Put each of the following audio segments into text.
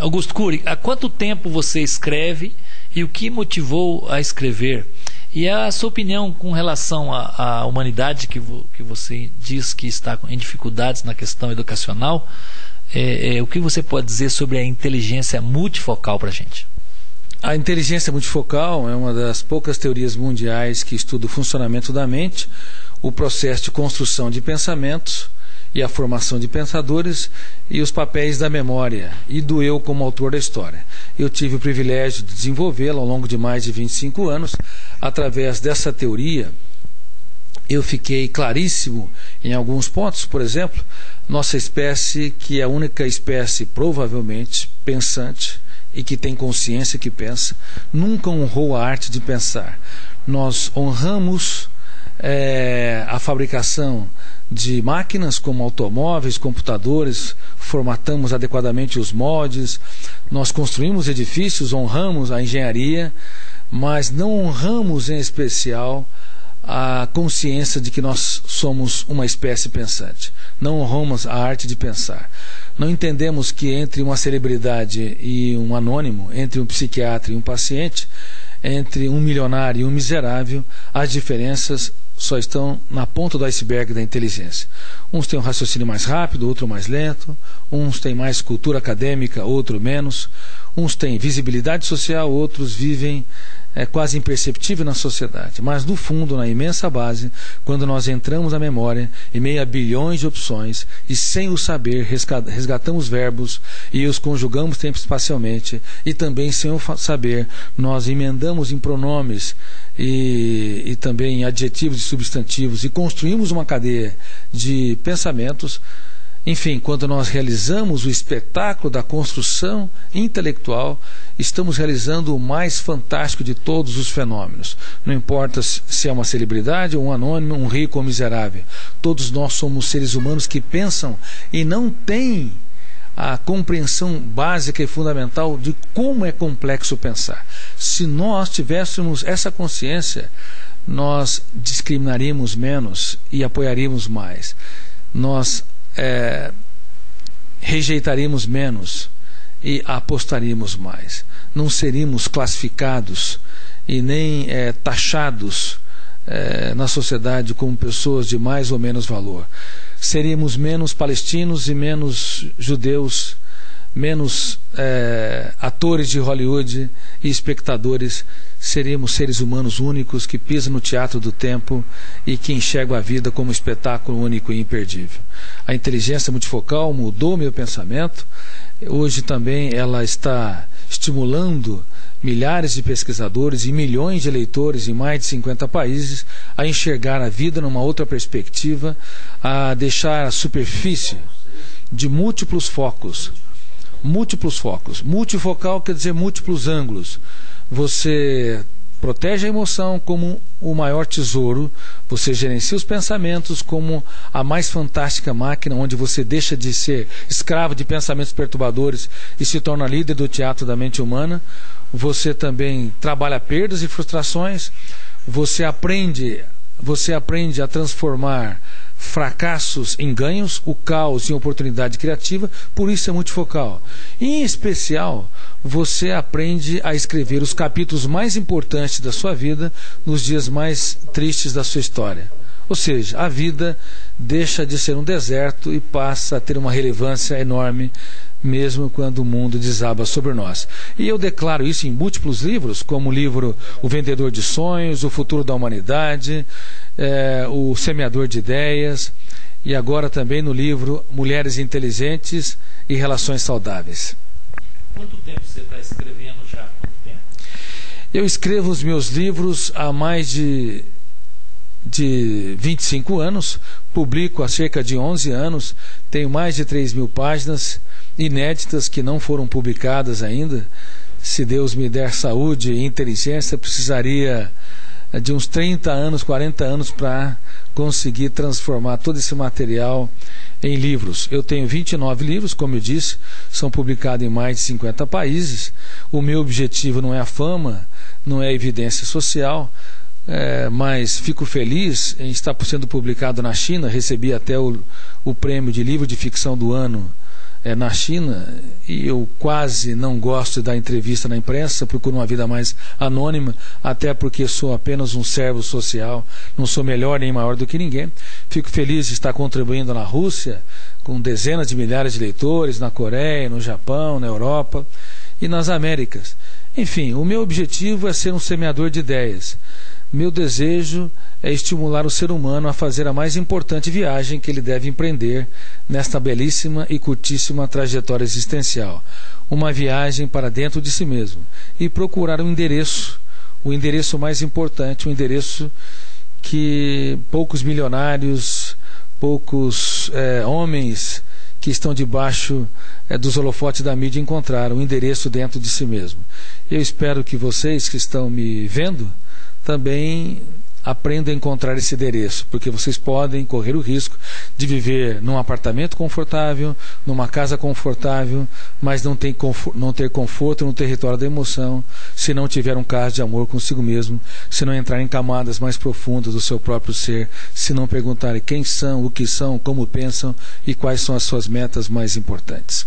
Augusto Cury, há quanto tempo você escreve e o que motivou a escrever? E a sua opinião com relação à humanidade que você diz que está em dificuldades na questão educacional, o que você pode dizer sobre a inteligência multifocal para a gente? A inteligência multifocal é uma das poucas teorias mundiais que estuda o funcionamento da mente, o processo de construção de pensamentos e a formação de pensadores e os papéis da memória e do eu como autor da história. Eu tive o privilégio de desenvolvê-la ao longo de mais de 25 anos. Através dessa teoria, eu fiquei claríssimo em alguns pontos. Por exemplo, nossa espécie, que é a única espécie provavelmente pensante e que tem consciência, que pensa, nunca honrou a arte de pensar. Nós honramos a fabricação de máquinas como automóveis, computadores, formatamos adequadamente os moldes, nós construímos edifícios, honramos a engenharia, mas não honramos em especial a consciência de que nós somos uma espécie pensante. Não honramos a arte de pensar. Não entendemos que entre uma celebridade e um anônimo, entre um psiquiatra e um paciente, entre um milionário e um miserável, as diferenças só estão na ponta do iceberg da inteligência. Uns têm um raciocínio mais rápido, outro mais lento, uns têm mais cultura acadêmica, outro menos, uns têm visibilidade social, outros vivem quase imperceptível na sociedade. Mas no fundo, na imensa base, quando nós entramos na memória, em meio a bilhões de opções, e sem o saber, resgatamos verbos e os conjugamos tempo espacialmente, e também sem o saber, nós emendamos em pronomes e também em adjetivos e substantivos, e construímos uma cadeia de pensamentos. Enfim, quando nós realizamos o espetáculo da construção intelectual, estamos realizando o mais fantástico de todos os fenômenos. Não importa se é uma celebridade ou um anônimo, um rico ou miserável. Todos nós somos seres humanos que pensam e não têm a compreensão básica e fundamental de como é complexo pensar. Se nós tivéssemos essa consciência, nós discriminaríamos menos e apoiaríamos mais. Nós rejeitaríamos menos e apostaríamos mais. Não seríamos classificados e nem taxados na sociedade como pessoas de mais ou menos valor. Seríamos menos palestinos e menos judeus, menos atores de Hollywood e espectadores. Seríamos seres humanos únicos que pisam no teatro do tempo e que enxergam a vida como um espetáculo único e imperdível. A inteligência multifocal mudou meu pensamento. Hoje também ela está estimulando milhares de pesquisadores e milhões de leitores em mais de 50 países a enxergar a vida numa outra perspectiva, a deixar a superfície de múltiplos focos. Multifocal quer dizer múltiplos ângulos. Você protege a emoção como o maior tesouro, você gerencia os pensamentos como a mais fantástica máquina, onde você deixa de ser escravo de pensamentos perturbadores e se torna líder do teatro da mente humana. Você também trabalha perdas e frustrações, você aprende a transformar fracassos em ganhos, o caos em oportunidade criativa, por isso é multifocal. Em especial, você aprende a escrever os capítulos mais importantes da sua vida nos dias mais tristes da sua história. Ou seja, a vida deixa de ser um deserto e passa a ter uma relevância enorme, mesmo quando o mundo desaba sobre nós. E eu declaro isso em múltiplos livros, como o livro O Vendedor de Sonhos, O Futuro da Humanidade, O Semeador de Ideias, e agora também no livro Mulheres Inteligentes e Relações Saudáveis. Quanto tempo você está escrevendo já? Quanto tempo? Eu escrevo os meus livros há mais de 25 anos, publico há cerca de 11 anos, tenho mais de 3.000 páginas inéditas que não foram publicadas ainda. Se Deus me der saúde e inteligência, precisaria de uns 30 anos, 40 anos para conseguir transformar todo esse material em livros. Eu tenho 29 livros, como eu disse, são publicados em mais de 50 países. O meu objetivo não é a fama, não é a evidência social, mas fico feliz em estar sendo publicado na China. Recebi até o prêmio de livro de ficção do ano na China, e eu quase não gosto de dar entrevista na imprensa, procuro uma vida mais anônima, até porque sou apenas um servo social, não sou melhor nem maior do que ninguém. Fico feliz de estar contribuindo na Rússia, com dezenas de milhares de leitores, na Coreia, no Japão, na Europa e nas Américas. Enfim, o meu objetivo é ser um semeador de ideias. Meu desejo é estimular o ser humano a fazer a mais importante viagem que ele deve empreender nesta belíssima e curtíssima trajetória existencial. Uma viagem para dentro de si mesmo e procurar um endereço, o endereço mais importante, o endereço que poucos milionários, poucos homens que estão debaixo dos holofotes da mídia encontraram, um endereço dentro de si mesmo. Eu espero que vocês que estão me vendo também aprendam a encontrar esse endereço, porque vocês podem correr o risco de viver num apartamento confortável, numa casa confortável, mas não ter conforto no território da emoção, se não tiver um caso de amor consigo mesmo, se não entrar em camadas mais profundas do seu próprio ser, se não perguntarem quem são, o que são, como pensam e quais são as suas metas mais importantes.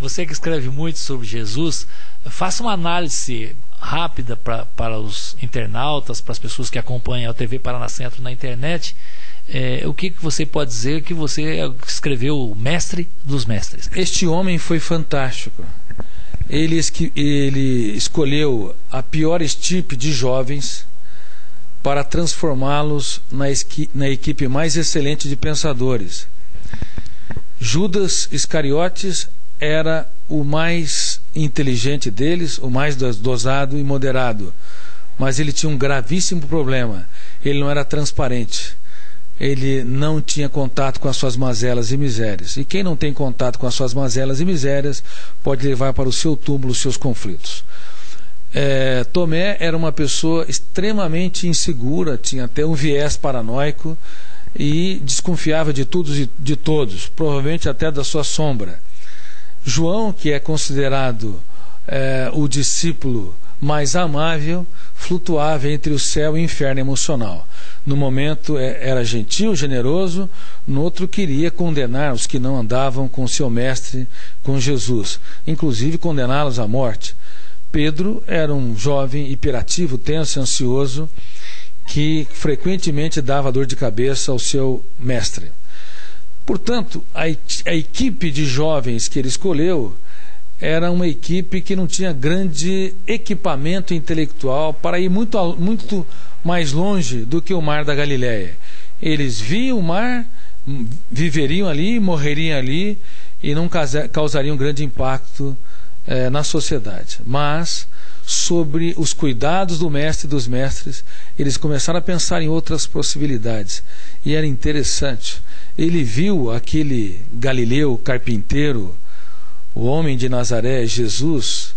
Você que escreve muito sobre Jesus, faça uma análise rápida para os internautas, para as pessoas que acompanham a TV Paraná Centro na internet. O que você pode dizer que você escreveu o mestre dos mestres? Este homem foi fantástico. Ele escolheu a pior estirpe de jovens para transformá-los na equipe mais excelente de pensadores. Judas Iscariotes era o mais inteligente deles, o mais dosado e moderado, mas ele tinha um gravíssimo problema: ele não era transparente, ele não tinha contato com as suas mazelas e misérias, e quem não tem contato com as suas mazelas e misérias pode levar para o seu túmulo os seus conflitos. Tomé era uma pessoa extremamente insegura, tinha até um viés paranoico e desconfiava de tudo e de todos, provavelmente até da sua sombra. João, que é considerado o discípulo mais amável, flutuava entre o céu e o inferno emocional. No momento era gentil, generoso, no outro queria condenar os que não andavam com seu mestre, com Jesus, inclusive condená-los à morte. Pedro era um jovem hiperativo, tenso e ansioso, que frequentemente dava dor de cabeça ao seu mestre. Portanto, a equipe de jovens que ele escolheu era uma equipe que não tinha grande equipamento intelectual para ir muito mais longe do que o mar da Galileia. Eles viam o mar, viveriam ali, morreriam ali e não causariam grande impacto na sociedade. Mas, sobre os cuidados do mestre e dos mestres, eles começaram a pensar em outras possibilidades. E era interessante. Ele viu aquele Galileu carpinteiro, o homem de Nazaré, Jesus,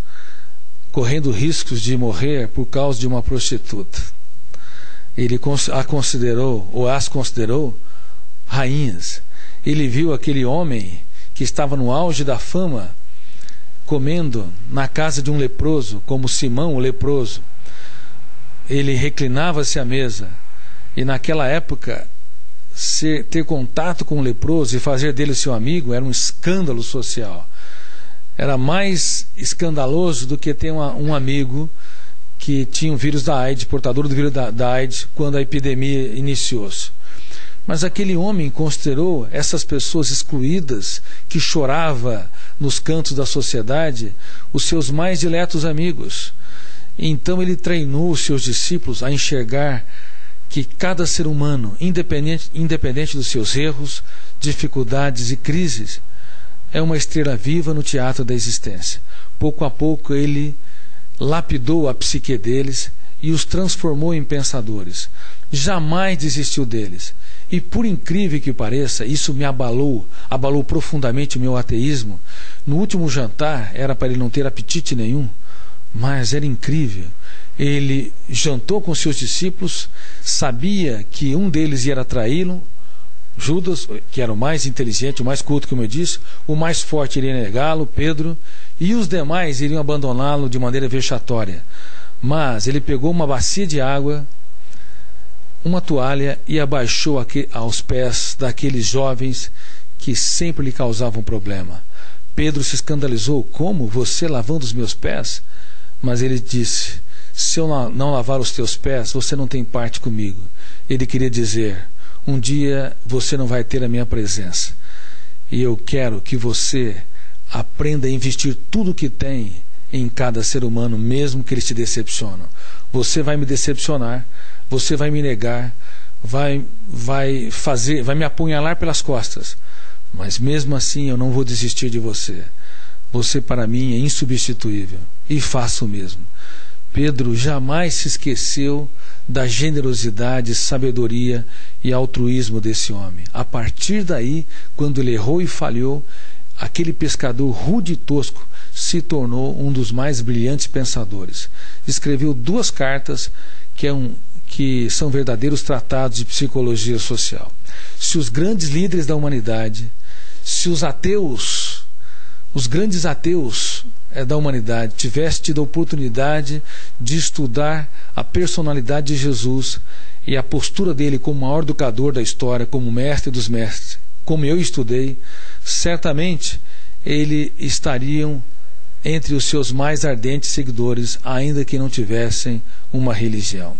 correndo riscos de morrer por causa de uma prostituta. Ele as considerou rainhas. Ele viu aquele homem que estava no auge da fama, comendo na casa de um leproso, como Simão o leproso. Ele reclinava-se à mesa, e naquela época ter contato com o leproso e fazer dele seu amigo era um escândalo social. Era mais escandaloso do que ter um amigo que tinha o vírus da AIDS, portador do vírus da AIDS, quando a epidemia iniciou-se. Mas aquele homem considerou essas pessoas excluídas, que chorava nos cantos da sociedade, os seus mais diletos amigos. Então ele treinou os seus discípulos a enxergar que cada ser humano, independente dos seus erros, dificuldades e crises, é uma estrela viva no teatro da existência. Pouco a pouco ele lapidou a psique deles e os transformou em pensadores. Jamais desistiu deles. E por incrível que pareça, isso me abalou profundamente o meu ateísmo. No último jantar, era para ele não ter apetite nenhum, mas era incrível. Ele jantou com seus discípulos, sabia que um deles ia traí-lo, Judas, que era o mais inteligente, o mais culto, como eu disse, o mais forte iria negá-lo, Pedro, e os demais iriam abandoná-lo de maneira vexatória. Mas ele pegou uma bacia de água, uma toalha, e abaixou aos pés daqueles jovens que sempre lhe causavam problema. Pedro se escandalizou: como? Você lavando os meus pés? Mas ele disse: se eu não lavar os teus pés, você não tem parte comigo. Ele queria dizer: um dia você não vai ter a minha presença. E eu quero que você aprenda a investir tudo o que tem em cada ser humano, mesmo que eles te decepcionam. Você vai me decepcionar, você vai me negar, vai me apunhalar pelas costas, mas mesmo assim eu não vou desistir de você. Você para mim é insubstituível, e faço o mesmo. Pedro jamais se esqueceu da generosidade, sabedoria e altruísmo desse homem. A partir daí, quando ele errou e falhou, aquele pescador rude e tosco se tornou um dos mais brilhantes pensadores. Escreveu 2 cartas que são verdadeiros tratados de psicologia social. Se os grandes líderes da humanidade, se os ateus, os grandes ateus da humanidade, tivessem tido a oportunidade de estudar a personalidade de Jesus e a postura dele como o maior educador da história, como mestre dos mestres, como eu estudei, certamente eles estariam entre os seus mais ardentes seguidores, ainda que não tivessem uma religião.